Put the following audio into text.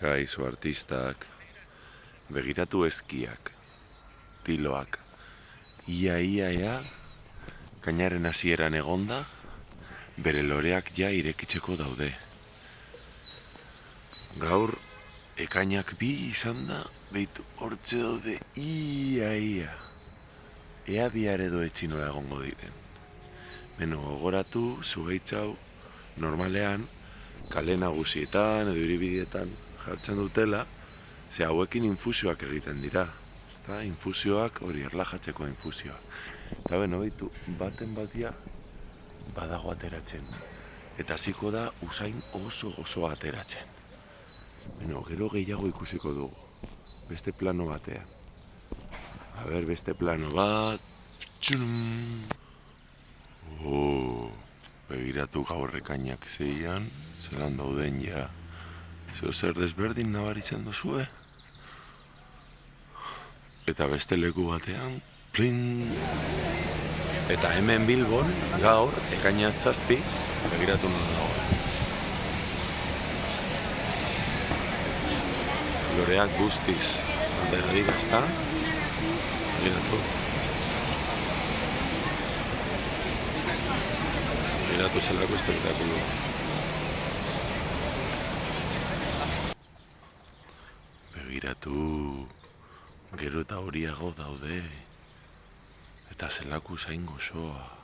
Kaixo artistak, begiratu eskiak, tiloak. Ia, kainaren hasieran egonda, bere loreak ja irekitzeko daude. Gaur, ekainak bi izan da, behitu, hortze daude, ia. Ea bihar edo etxinola egongo diren. Beno, gogoratu, zuhaitz hau, normalean, kale nagusietan edo hiribidietan jartzen dutela, ze hauekin infusioak egiten dira. Ezta, infusioak, hori erlajatzeko infusioak. Eta beno, behitu, baten batia badago ateratzen. Eta hasiko da usain oso gozoa ateratzen. Beno, gero gehiago ikusiko dugu. Beste plano batean. A ber, beste plano bat. Txunum! Begiratu gaur ekainak zeian, zelan dauden ja. Zeo zer desberdin nabaritzen duzue? Eta beste leku batean, pling! Eta hemen Bilbon, gaur, ekainak 7, begiratu nola dagoen. Loreak guztiz, aldera dira, ezta? Begiratu. Begiratu zelako espektakuloa. Begiratu, gero eta horiago daude. Eta zelako zain gozoa.